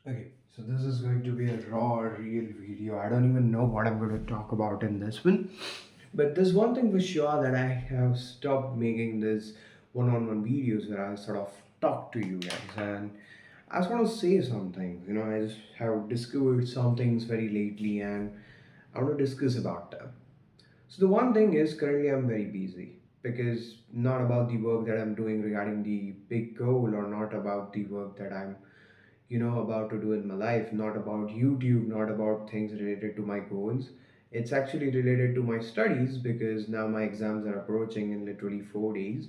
Okay, so this is going to be a raw, real video. I don't even know what I'm going to talk about in this one. But there's one thing for sure that I have stopped making this one-on-one videos where I sort of talk to you guys. And I just want to say something. I just have discovered some things very lately and I want to discuss about them. So the one thing is currently I'm very busy because not about the work that I'm doing regarding the big goal or not about the work that I'm about to do in my life, not about YouTube, not about things related to my goals. It's actually related to my studies because now my exams are approaching in literally 4 days,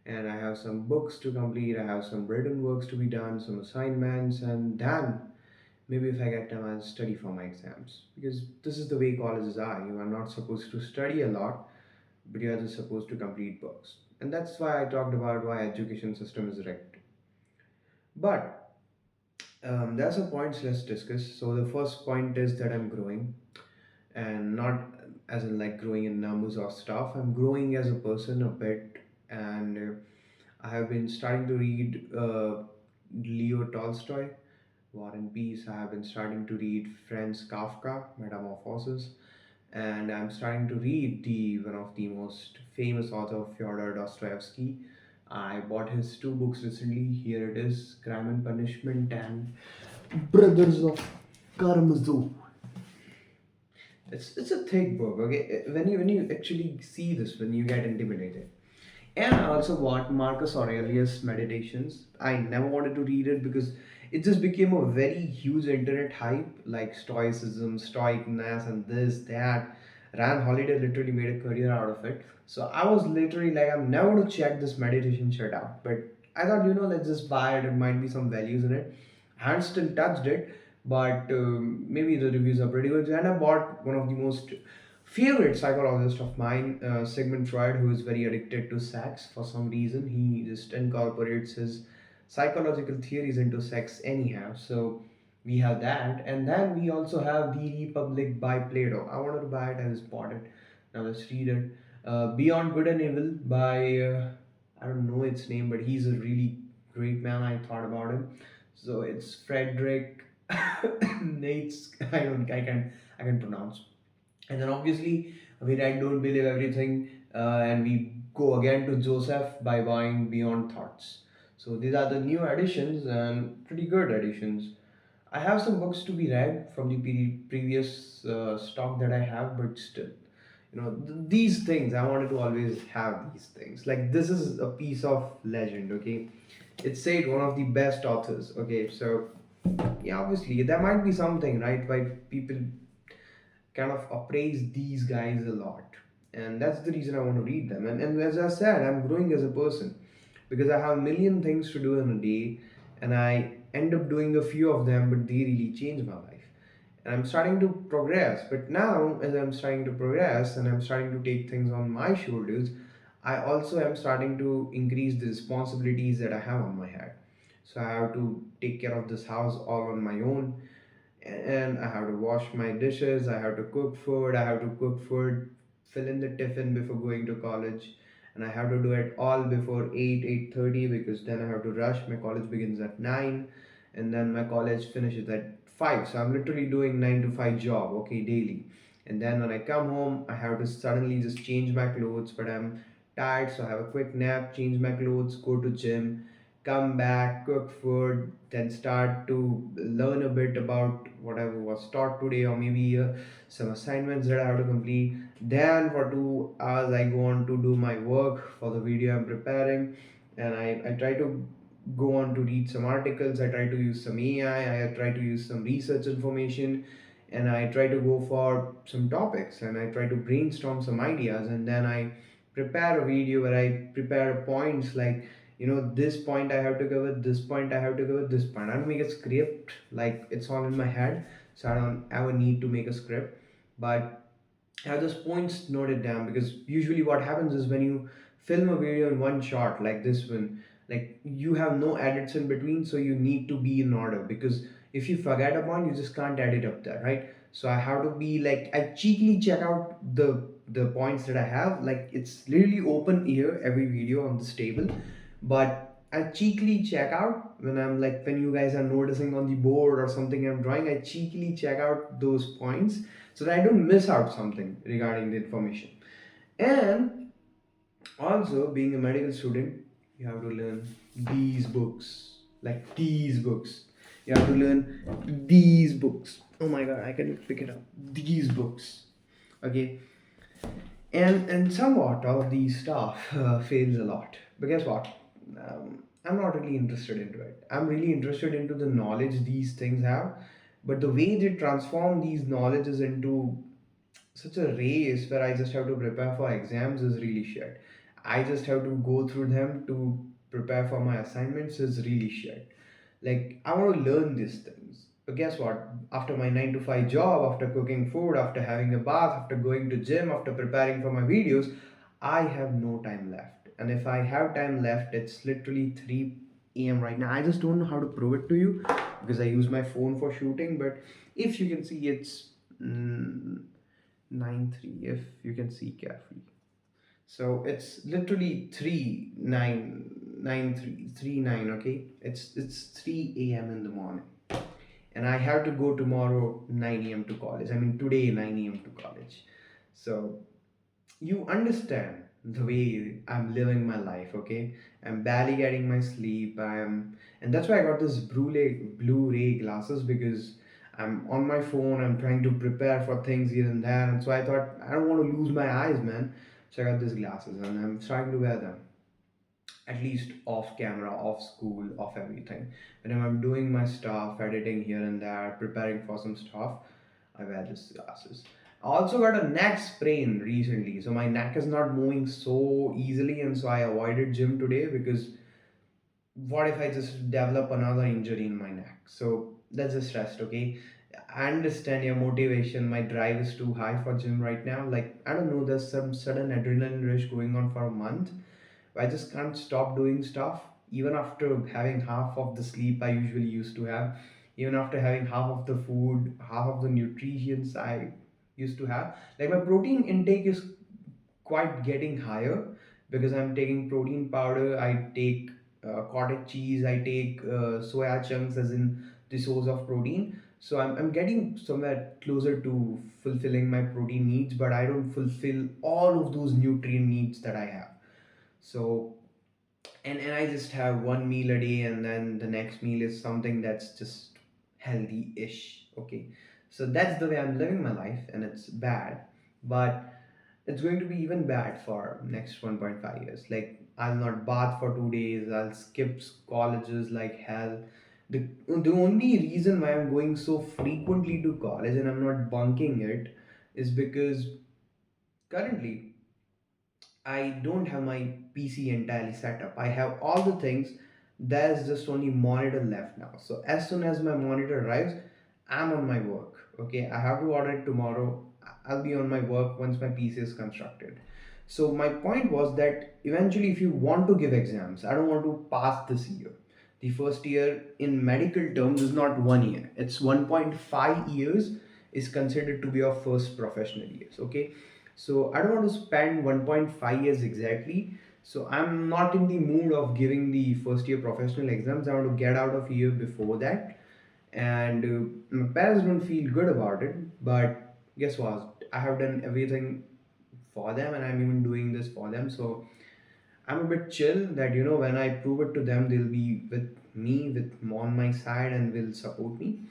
and I have some books to complete, I have some written works to be done, some assignments, and then maybe if I get time, I'll study for my exams because this is the way colleges are. You are not supposed to study a lot, but you are just supposed to complete books. And that's why I talked about why education system is rigged. But there's some points let's discuss. So the first point is that I'm growing, and not as in like growing in numbers or stuff. I'm growing as a person a bit, and I have been starting to read Leo Tolstoy, War and Peace. I have been starting to read Franz Kafka, Metamorphosis, and I'm starting to read the one of the most famous author, Fyodor Dostoevsky. I bought his two books recently. Here it is, Crime and Punishment and Brothers of Karamazov. It's a thick book. Okay, when you actually see this, when you get intimidated. And I also bought Marcus Aurelius Meditations. I never wanted to read it because it just became a very huge internet hype, like Stoicism, Stoicness, and this, that. Rand Holiday literally made a career out of it. So I was literally like, I'm never going to check this meditation shit out. But I thought, let's just buy it. There might be some values in it. I haven't still touched it, but maybe the reviews are pretty good. And I bought one of the most favorite psychologist of mine, Sigmund Freud, who is very addicted to sex for some reason. He just incorporates his psychological theories into sex anyhow. So we have that, and then we also have The Republic by Plato. I wanted to buy it, I just bought it. Now let's read it. Beyond Good and Evil by I don't know its name, but he's a really great man. I thought about him. So it's Frederick Nates. I can pronounce. And then obviously we read Don't Believe Everything, and we go again to Joseph by buying Beyond Thoughts. So these are the new editions and pretty good editions. I have some books to be read from the previous stock that I have, but still, these things I wanted to always have these things. Like this is a piece of legend. Okay, it's said one of the best authors. Okay, so yeah, obviously there might be something right why people kind of appraise these guys a lot, and that's the reason I want to read them. And as I said, I'm growing as a person because I have a million things to do in a day, and I end up doing a few of them, but they really change my life, and I'm starting to progress. But now as I'm starting to progress and I'm starting to take things on my shoulders, I also am starting to increase the responsibilities that I have on my head. So I have to take care of this house all on my own, and I have to wash my dishes, I have to cook food, fill in the tiffin before going to college, and I have to do it all before 8:30 because then I have to rush. My college begins at 9 and then my college finishes at 5. So I'm literally doing 9 to 5 job, okay, daily. And then when I come home, I have to suddenly just change my clothes, but I'm tired, so I have a quick nap, change my clothes, go to gym, come back, cook food, then start to learn a bit about whatever was taught today, or maybe some assignments that I have to complete. Then for 2 hours, I go on to do my work for the video I'm preparing, and I try to go on to read some articles. I try to use some AI, I try to use some research information, and I try to go for some topics and I try to brainstorm some ideas, and then I prepare a video where I prepare points like, this point I have to cover, this point I have to cover, this point. I don't make a script, like it's all in my head, so I don't ever need to make a script. But I have those points noted down because usually what happens is when you film a video in one shot like this one, like you have no edits in between, so you need to be in order because if you forget a point, you just can't edit up there, right? So I have to be like, I cheekily check out the points that I have. Like it's literally open here every video on this table, but I cheekily check out when I'm like, when you guys are noticing on the board or something I'm drawing, I cheekily check out those points so that I don't miss out something regarding the information. And also, being a medical student, you have to learn these books, like these books. You have to learn these books. Oh my god, I can pick it up. These books. Okay, and somewhat of these stuff fails a lot. But guess what? I'm not really interested into it. I'm really interested into the knowledge these things have, but the way they transform these knowledges into such a race where I just have to prepare for exams is really shit. I just have to go through them to prepare for my assignments is really shit. Like, I want to learn these things. But guess what? After my 9 to 5 job, after cooking food, after having a bath, after going to gym, after preparing for my videos, I have no time left. And if I have time left, it's literally 3 a.m. right now. I just don't know how to prove it to you because I use my phone for shooting. But if you can see, it's 9:03, if you can see carefully. So it's literally 3 9 9 3 3 9. Okay, it's 3 a.m. in the morning, and I have to go tomorrow 9 a.m. to college. I mean today 9 a.m. to college. So you understand the way I'm living my life. Okay, I'm barely getting my sleep. And that's why I got this Blu-ray glasses because I'm on my phone. I'm trying to prepare for things here and there, and so I thought I don't want to lose my eyes, man. So I got these glasses, and I'm trying to wear them at least off camera, off school, off everything. Whenever I'm doing my stuff, editing here and there, preparing for some stuff, I wear these glasses. I also got a neck sprain recently, so my neck is not moving so easily, and so I avoided gym today because what if I just develop another injury in my neck? So that's just rest, okay? I understand your motivation. My drive is too high for gym right now. Like, I don't know, there's some sudden adrenaline rush going on for a month. I just can't stop doing stuff. Even after having half of the sleep I usually used to have, even after having half of the food, half of the nutrients I used to have. Like, my protein intake is quite getting higher because I'm taking protein powder. I take cottage cheese. I take soya chunks as in the source of protein. So I'm getting somewhere closer to fulfilling my protein needs, but I don't fulfill all of those nutrient needs that I have. So and I just have one meal a day, and then the next meal is something that's just healthy-ish. Okay, so that's the way I'm living my life, and it's bad, but it's going to be even bad for next 1.5 years. Like, I'll not bath for 2 days. I'll skip colleges like hell. The only reason why I'm going so frequently to college and I'm not bunking it is because currently I don't have my PC entirely set up. I have all the things. There's just only monitor left now. So as soon as my monitor arrives, I'm on my work. Okay, I have to order it tomorrow. I'll be on my work once my PC is constructed. So my point was that eventually, if you want to give exams, I don't want to pass this year. The first year in medical terms is not 1 year. It's 1.5 years is considered to be your first professional years. Okay, so I don't want to spend 1.5 years exactly. So I'm not in the mood of giving the first year professional exams. I want to get out of here before that. And my parents don't feel good about it. But guess what? I have done everything for them, and I'm even doing this for them. So I'm a bit chill that, when I prove it to them, they'll be with me, with on my side, and will support me.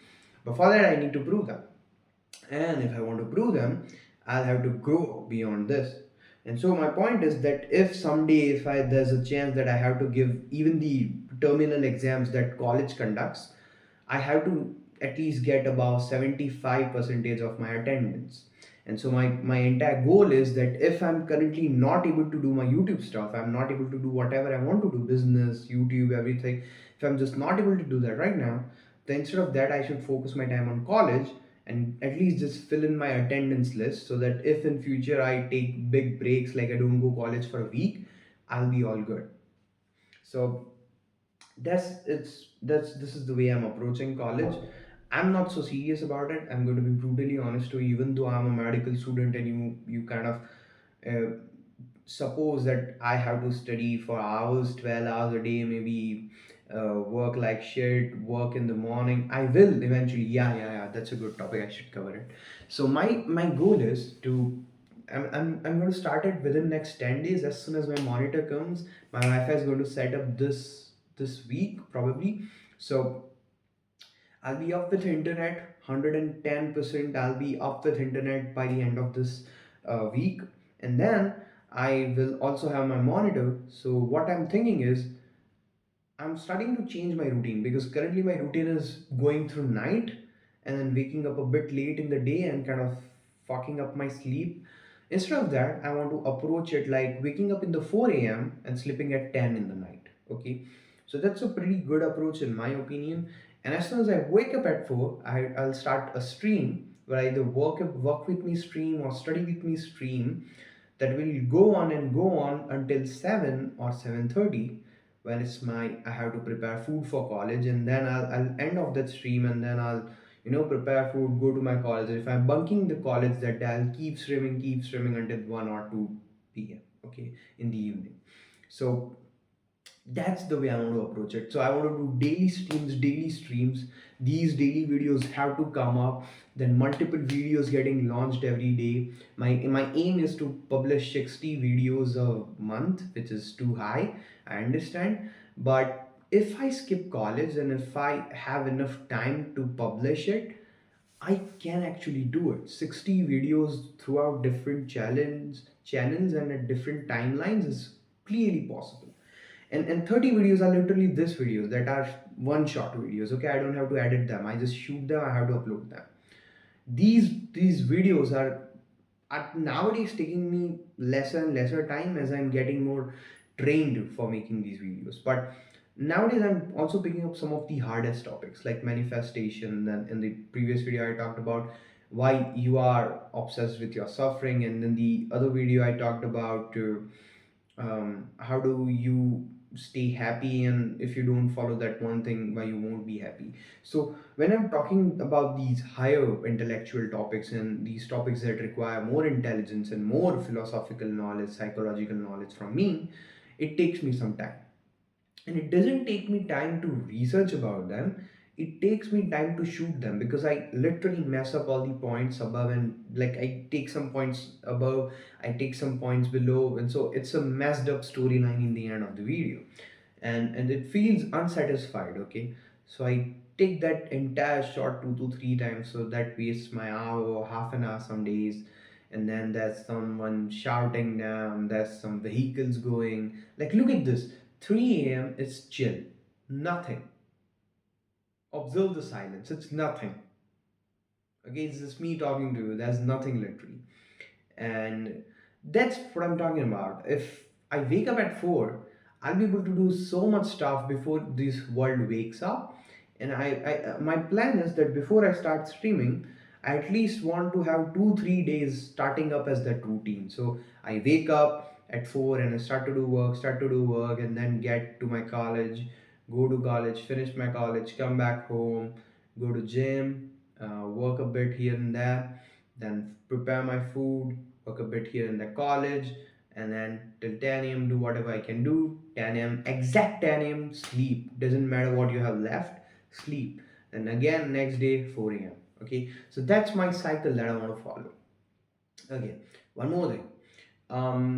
But for that, I need to prove them. And if I want to prove them, I'll have to grow beyond this. And so my point is that if someday, if I there's a chance that I have to give even the terminal exams that college conducts, I have to at least get about 75 percentage of my attendance. And so my entire goal is that if I'm currently not able to do my YouTube stuff, I'm not able to do whatever I want to do, business, YouTube, everything. If I'm just not able to do that right now, then instead of that, I should focus my time on college and at least just fill in my attendance list so that if in future I take big breaks, like I don't go college for a week, I'll be all good. So that's this is the way I'm approaching college. I'm not so serious about it. I'm going to be brutally honest to you. Even though I'm a medical student and you kind of uh, suppose that I have to study for hours, 12 hours a day, maybe work like shit, work in the morning. I will eventually. Yeah, yeah, yeah. That's a good topic. I should cover it. So my goal is to. I'm going to start it within next 10 days. As soon as my monitor comes, my Wi-Fi is going to set up this week probably. So I'll be up with internet 110%. I'll be up with internet by the end of this week. And then I will also have my monitor. So, what I'm thinking is, I'm starting to change my routine because currently my routine is going through night and then waking up a bit late in the day and kind of fucking up my sleep. Instead of that, I want to approach it like waking up in the 4 a.m. and sleeping at 10 in the night. Okay. So that's a pretty good approach in my opinion. And as soon as I wake up at 4, I'll start a stream where either work with me stream or study with me stream that will go on and go on until 7 or 7:30 when it's my I have to prepare food for college, and then I'll end off that stream, and then I'll prepare food, go to my college. If I'm bunking the college that day, I'll keep streaming until 1 or 2 p.m. okay, in the evening. So that's the way I want to approach it. So I want to do daily streams, daily streams. These daily videos have to come up. Then multiple videos getting launched every day. My aim is to publish 60 videos a month, which is too high. I understand, but if I skip college and if I have enough time to publish it, I can actually do it. 60 videos throughout different channels and at different timelines is clearly possible. And 30 videos are literally this videos that are one shot videos. Okay, I don't have to edit them. I just shoot them, I have to upload them. These videos are nowadays taking me lesser and lesser time as I'm getting more trained for making these videos. But nowadays I'm also picking up some of the hardest topics like manifestation. And in the previous video I talked about why you are obsessed with your suffering, and then the other video I talked about how do you stay happy, and if you don't follow that one thing, why you won't be happy. So when I'm talking about these higher intellectual topics and these topics that require more intelligence and more philosophical knowledge, psychological knowledge from me, it takes me some time. And it doesn't take me time to research about them, it takes me time to shoot them because I literally mess up all the points above, and like I take some points above, I take some points below, and so it's a messed up storyline in the end of the video. And it feels unsatisfied. Okay, so I take that entire shot 2 to 3 times, so that wastes my hour or half an hour some days. And then there's someone shouting down, there's some vehicles going. Like, look at this, 3 a.m. is chill, nothing. Observe the silence, it's nothing. Okay, it's just me talking to you, there's nothing literally. And that's what I'm talking about. If I wake up at 4, I'll be able to do so much stuff before this world wakes up. And my plan is that before I start streaming, I at least want to have 2 3 days starting up as that routine. So I wake up at 4 and I start to do work, and then get to my college, go to college, finish my college, come back home, go to gym, work a bit here and there, then prepare my food, work a bit here in the college, and then till 10 a.m. do whatever I can do. 10 a.m. exact 10 a.m. sleep. Doesn't matter what you have left, sleep. Then again next day 4 a.m. Okay, so that's my cycle that I want to follow. Okay, one more thing.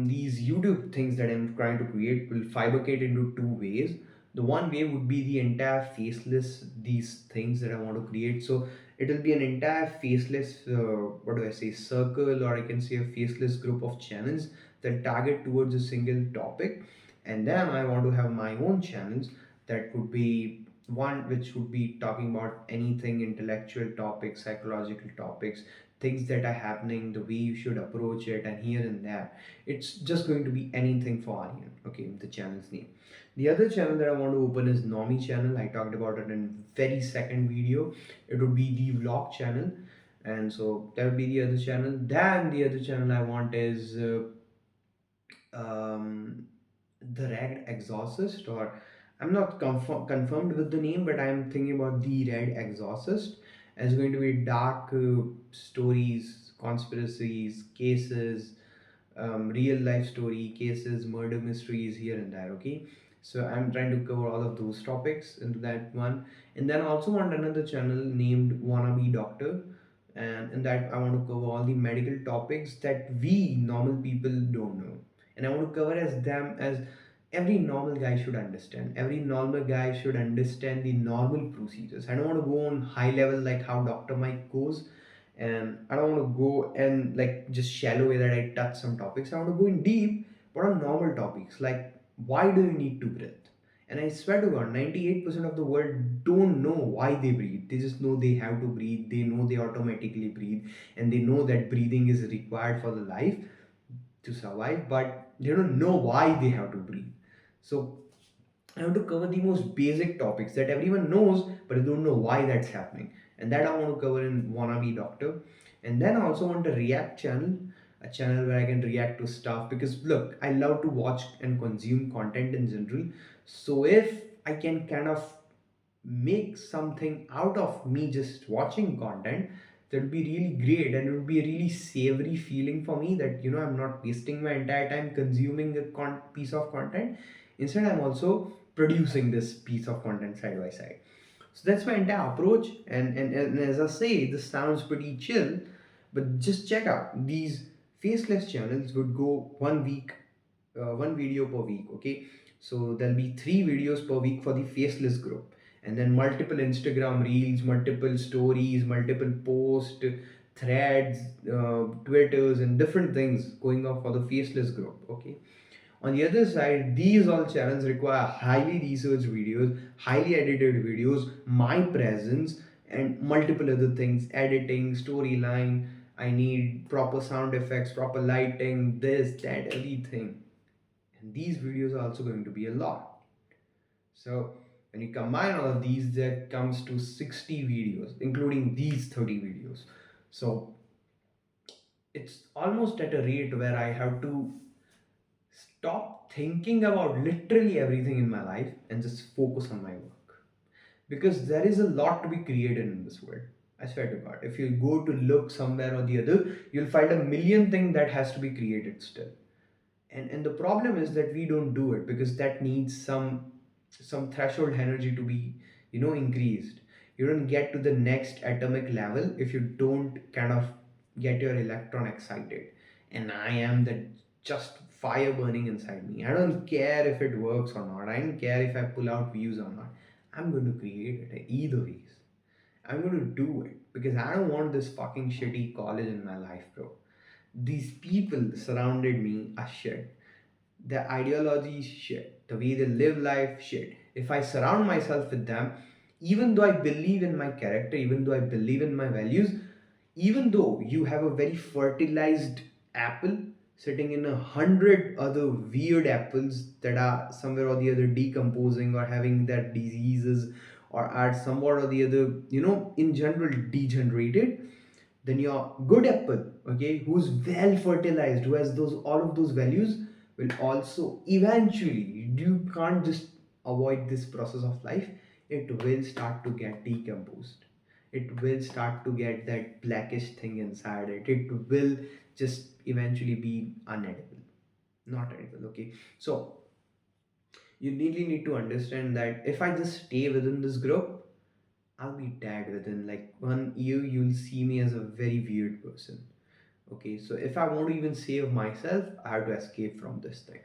These YouTube things that I'm trying to create will fabricate into two ways. The one way would be the entire faceless, these things that I want to create. So it'll be an entire faceless, what do I say, circle, or I can say a faceless group of channels that target towards a single topic. And then I want to have my own channels that would be one which would be talking about anything intellectual topics, psychological topics, things that are happening, the way you should approach it, and here and there. It's just going to be anything for Aryan. Okay, the channel's name. The other channel that I want to open is Nomi channel. I talked about it in very second video. It would be the vlog channel, and so that would be the other channel. Then the other channel I want is the Red Exorcist, or I'm not confirmed with the name, but I'm thinking about the Red Exorcist. It's going to be dark stories, conspiracies, cases, real life story cases, murder mysteries here and there. Okay, so I'm trying to cover all of those topics into that one. And then I also want another channel named Wannabe Doctor, and in that I want to cover all the medical topics that we normal people don't know, and I want to cover as them as every normal guy should understand. Every normal guy should understand the normal procedures. I don't want to go on high level like how Dr. Mike goes, and I don't want to go and like just shallow way that I touch some topics. I want to go in deep, but on normal topics like why do you need to breathe? And I swear to God, 98% of the world don't know why they breathe. They just know they have to breathe. They know they automatically breathe, and they know that breathing is required for the life to survive, but they don't know why they have to breathe. So I have to cover the most basic topics that everyone knows, but they don't know why that's happening. And that I want to cover in Wannabe Doctor. And then I also want a React channel, a channel where I can react to stuff. Because look, I love to watch and consume content in general. So if I can kind of make something out of me just watching content, that would be really great, and it would be a really savory feeling for me that I'm not wasting my entire time consuming a piece of content. Instead, I'm also producing this piece of content side by side. So that's my entire approach. And as I say, this sounds pretty chill, but just check out these faceless channels would go 1 week, one video per week. Okay, so there'll be 3 videos per week for the faceless group, and then multiple Instagram reels, multiple stories, multiple posts, threads, Twitters, and different things going on for the faceless group. Okay, on the other side, these all channels require highly researched videos, highly edited videos, my presence, and multiple other things, editing, storyline. I need proper sound effects, proper lighting, this, that, everything. And these videos are also going to be a lot. So when you combine all of these, that comes to 60 videos, including these 30 videos. So it's almost at a rate where I have to stop thinking about literally everything in my life and just focus on my work. Because there is a lot to be created in this world. I swear to God. If you go to look somewhere or the other, you'll find a million things that has to be created still. And the problem is that we don't do it because that needs some threshold energy to be increased. You don't get to the next atomic level if you don't kind of get your electron excited. And I am the just fire burning inside me. I don't care if it works or not. I don't care if I pull out views or not. I'm going to create it either ways. I'm going to do it because I don't want this fucking shitty college in my life, bro. These people surrounded me are shit. Their ideology is shit. The way they live life, shit. If I surround myself with them, even though I believe in my character, even though I believe in my values, even though you have a very fertilized apple sitting in 100 other weird apples that are somewhere or the other decomposing or having that diseases or are somewhat or the other, in general degenerated, then your good apple, okay, who's well fertilized, who has those all of those values, will also eventually, you can't just avoid this process of life, it will start to get decomposed. It will start to get that blackish thing inside it. It will just eventually be unedible, not edible. Okay, so you really need to understand that if I just stay within this group, I'll be dead within like 1 year. You'll see me as a very weird person. Okay, so if I want to even save myself, I have to escape from this thing.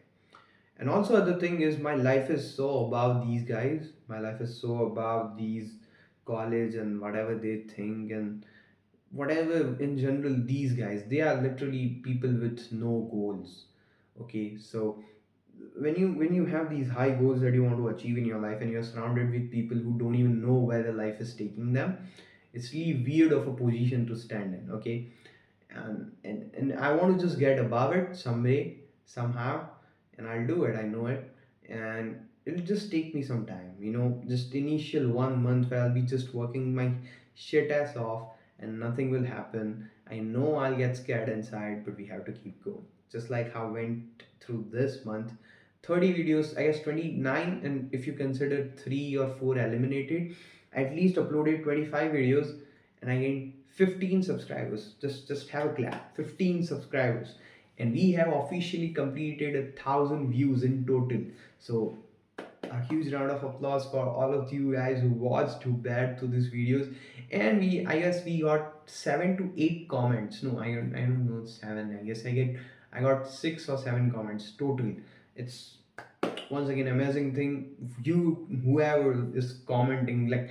And also, other thing is, my life is so about these guys. My life is so about these college and whatever they think and whatever in general. These guys, they are literally people with no goals. Okay, so when you have these high goals that you want to achieve in your life and you're surrounded with people who don't even know where their life is taking them, it's really weird of a position to stand in. Okay, and I want to just get above it some way, somehow, and I'll do it. I know it, and it'll just take me some time. Just initial 1 month where I'll be just working my shit ass off, and nothing will happen. I know I'll get scared inside, but we have to keep going. Just like how I went through this month, 30 videos, I guess 29, and if you consider 3 or 4 eliminated, at least uploaded 25 videos, and I gained 15 subscribers. Just have a clap. 15 subscribers. and we have officially completed 1,000 views in total. So a huge round of applause for all of you guys who watched, who bared through these videos. And I guess we got 7 to 8 comments. No, I don't know, seven. I guess I got 6 or 7 comments total. It's once again amazing thing. You, whoever is commenting, like,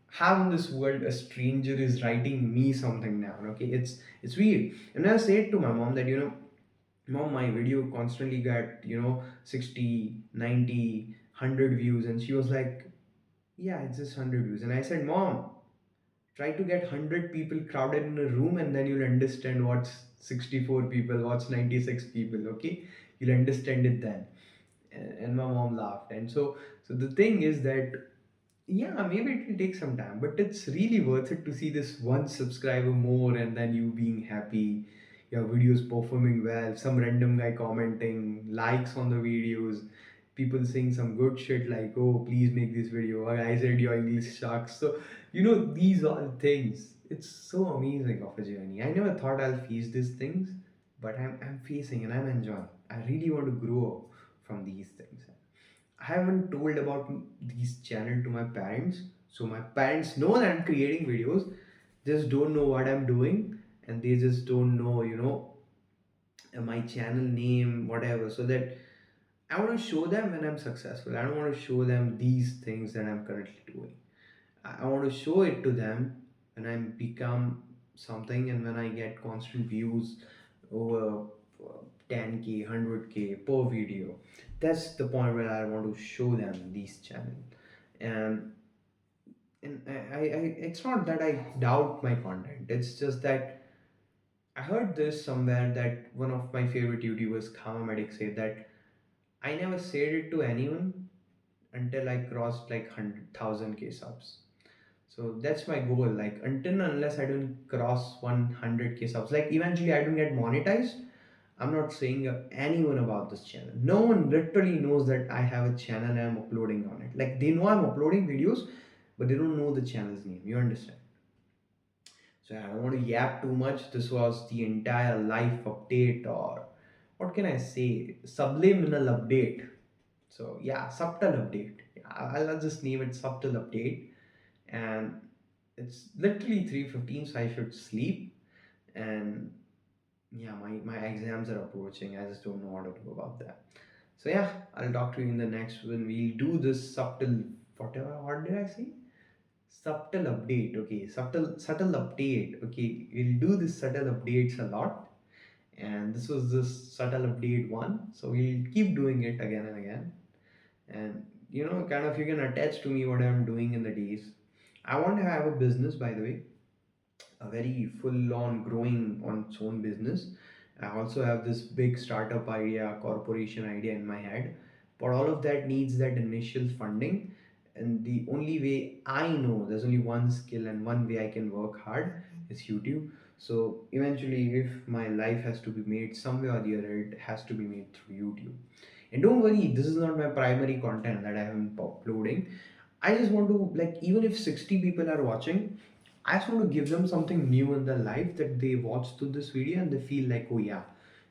how in this world a stranger is writing me something now? Okay, it's weird. And I said to my mom that, mom, my video constantly got, 60, 90, 100 views. And she was like, yeah, it's just 100 views. And I said, mom, try to get 100 people crowded in a room, and then you'll understand what's 64 people, what's 96 people. Okay, you'll understand it then. And my mom laughed. And so the thing is that, yeah, maybe it will take some time, but it's really worth it to see this one subscriber more, and then you being happy, your videos performing well, some random guy commenting, likes on the videos, people saying some good shit like, oh, please make this video, or I said your English sucks. So, these all things. It's so amazing of a journey. I never thought I'll face these things, but I'm facing and I'm enjoying. I really want to grow from these things. I haven't told about these channel to my parents, so my parents know that I'm creating videos, just don't know what I'm doing, and they just don't know, my channel name, whatever. So that I want to show them when I'm successful. I don't want to show them these things that I'm currently doing. I want to show it to them when I become something, and when I get constant views over 10K, 100K per video. That's the point where I want to show them these channel. And it's not that I doubt my content. It's just that I heard this somewhere, that one of my favorite YouTubers, Kama Medic, said that I never said it to anyone until I crossed like 100,000K subs. So that's my goal. Like, until and unless I don't cross 100K subs, like eventually I don't get monetized, I'm not saying anyone about this channel. No one literally knows that I have a channel and I'm uploading on it. Like, they know I'm uploading videos, but they don't know the channel's name. You understand? So I don't want to yap too much. This was the entire life update, or what can I say? Subliminal update. So yeah, subtle update. Yeah, I'll just name it subtle update. And it's literally 3:15, so I should sleep. And yeah, my exams are approaching. I just don't know what to do about that. So yeah, I'll talk to you in the next one. We'll do this subtle, whatever. What did I say? Subtle update. Okay, subtle update. Okay, we'll do this subtle updates a lot. And this was this subtle update one. So we'll keep doing it again and again. And kind of, you can attach to me what I'm doing in the days. I want to have a business, by the way, a very full on growing on its own business. I also have this big startup idea, corporation idea in my head, but all of that needs that initial funding. And the only way I know, there's only one skill and one way I can work hard, is YouTube. So eventually, if my life has to be made somewhere or the other, it has to be made through YouTube. And don't worry, this is not my primary content that I am uploading. I just want to, like, even if 60 people are watching, I just want to give them something new in their life, that they watch through this video and they feel like, oh yeah,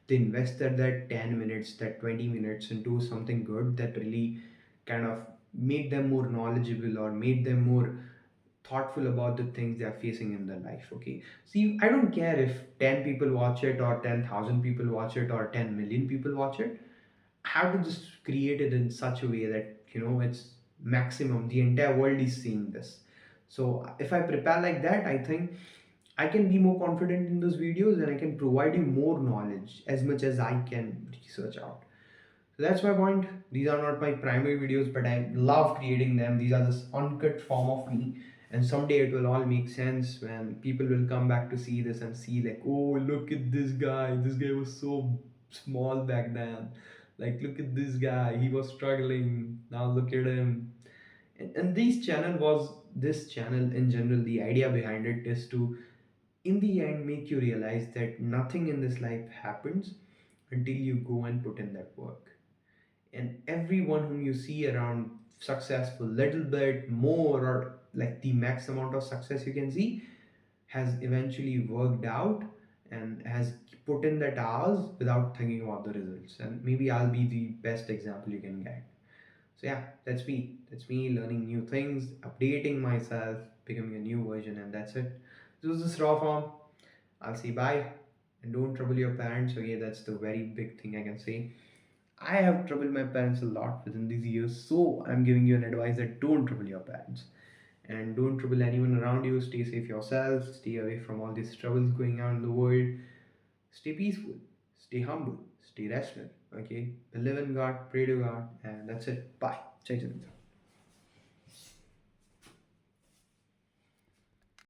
they invested that 10 minutes, that 20 minutes into something good that really kind of made them more knowledgeable, or made them more thoughtful about the things they are facing in their life. Okay. See, I don't care if 10 people watch it, or 10,000 people watch it, or 10 million people watch it. I have to just create it in such a way that, it's maximum. The entire world is seeing this. So if I prepare like that, I think I can be more confident in those videos, and I can provide you more knowledge as much as I can research out. So that's my point. These are not my primary videos, but I love creating them. These are this uncut form of me. And someday it will all make sense when people will come back to see this and see, like, oh, look at this guy. This guy was so small back then. Like, look at this guy. He was struggling. Now look at him. And this channel in general, the idea behind it is to, in the end, make you realize that nothing in this life happens until you go and put in that work. And everyone whom you see around successful, little bit more, or like the max amount of success you can see, has eventually worked out, and has put in that hours without thinking about the results. And maybe I'll be the best example you can get. So yeah, that's me. That's me learning new things, updating myself, becoming a new version, and that's it. This was this raw form. I'll say bye. And don't trouble your parents. Okay, that's the very big thing I can say. I have troubled my parents a lot within these years, so I'm giving you an advice that don't trouble your parents. And don't trouble anyone around you. Stay safe yourself. Stay away from all these troubles going on in the world. Stay peaceful. Stay humble. Stay rational. Okay? Believe in God. Pray to God. And that's it. Bye. Jai Hind.